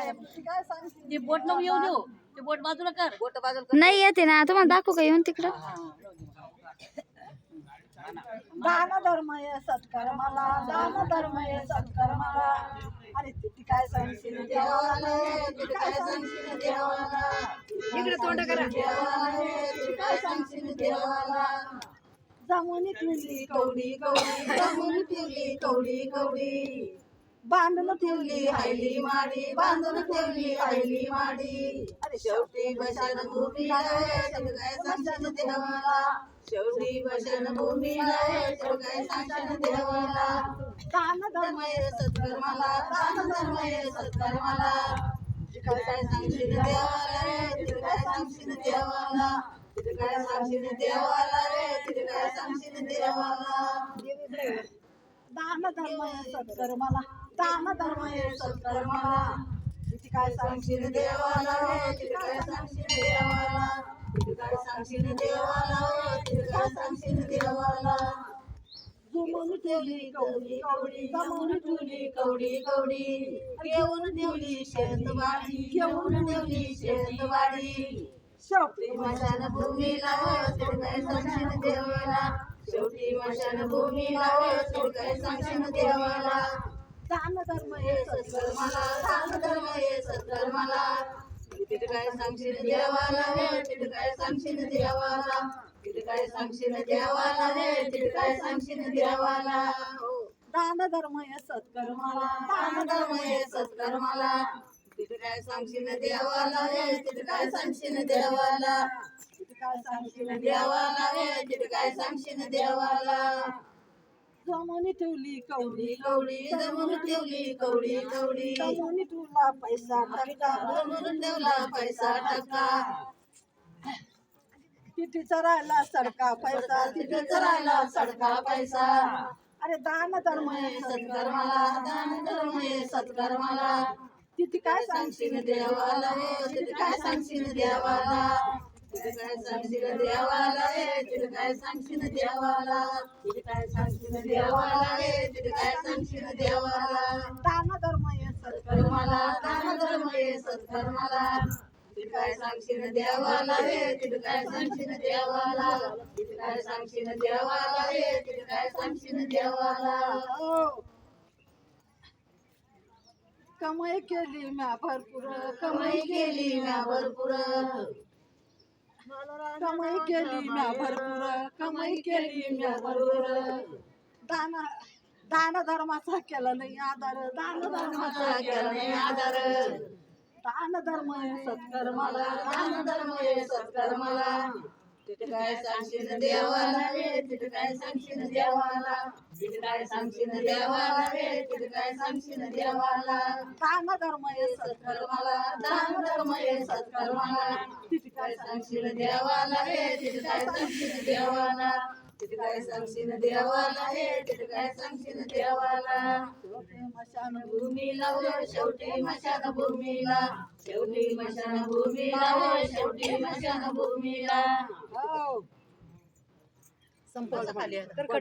काय सांगते ते बोट नको येऊ देऊ ते बोट बाजूला कर बोट बाजूला नाही येते ना तुम्हाला दाखवू का येऊन तिकडं दान धर्म हे सत्कार मला दान धर्म हे सत्कार मला अरे किती काय सांगशील देवाला किती काय सांगशील देवाला इकडे तोंड करा किती काय सांगशील देवाला जमुनी ठेवली कवडी कवडी जमुनी ठेवली कवडी कवडी बांधून ठेवली हायली माडी बांधून ठेवली हायली माडी अरे शेवटी बसन भूमीला काय सांगशील देवाला शेवटी बसन भूमीला काय सांगशील देवाला दान धर्म हे सत्कार मला दान धर्म हे सत्कार मला काय सांगशील देवाला रे काय सांगशील देवाला काय सांगशील देवाला रे काय सांगशील देवाला दान धर्म हे सत्कार मला दान धर्म हे सत्कार मला काय सांगशील देवाला रे काय सांगशील देवाला काय सांगशील देवाला काय सांगशील देवाला जमून ठेवली कवडी कवडी जमून ठेवली कवडी कवडी घेऊन ठेवली शेतवाडी घेऊन ठेवली शेतवाडी शेवटी मशान भूमीला काय सांगशील देवाला शेवटी मशान भूमीला काय सांगशील देवाला दान धर्म हे सत्कार मला दान धर्म हे सत्कार मला तिथे काय सांगशील देवाला रे तिथे काय सांगशील देवाला तिथे काय सांगशील देवाला रे तिथे काय सांगशील देवाला दान धर्म हे सत्कार मला दान धर्म हे सत्कार मला तिथे काय सांगशील देवाला रे तिथे काय सांगशील देवाला तिथे काय सांगशील देवाला रे तिथे काय सांगशील देवाला जमुनी ठेवली कवडी कवडी जमुनी ठेवली कवडी कवडी जमुनी ठेवला पैसा टक्का जमुनी ठेवला पैसा टक्का तिथीचा राहिला सडका पैसा तिथीचा राहिला सडका पैसा अरे दान धर्म हे सत्कार मला दान धर्म हे सत्कार मला तिथे काय सांगशील देवाला रे तिथे काय सांगशील देवाला तिथे काय सांगशील देवाला रे तिथे काय सांगशील देवाला तिथे काय सांगशील देवाला रे तिथे काय सांगशील देवाला दान धर्म हे सत्कार मला दान धर्म हे सत्कार मला तिथे काय सांगशील देवाला रे तिथे काय सांगशील देवाला तिथे काय सांगशील देवाला रे तिथे काय सांगशील देवाला कमाई केली म्या भरपूर कमाई केली म्या भरपूर कमाई केली म्या भरपूर कमाई केली म्या भरपूर दान दान धर्माचा केला नाही आधार दान धर्माचा केला नाही आधार दान धर्म हे सत्कार मला दान धर्म हे सत्कार मला तिथे काय सांगशील देवाला रे तिथे काय सांगशील देवाला तिथे काय सांगशील देवाला रे तिथे काय सांगशील देवाला दान धर्म हे सत्कार मला दान धर्म हे सत्कार मला तिथे काय सांगशील देवाला रे तिथे काय सांगशील देवाला तिथे काय सांगशील देवाला रे तिथे काय सांगशील देवाला शेवटी मशान भूमीला शेवटी मशान भूमीला शेवटी मशान भूमीला शेवटी मशान भूमीला संपला खाली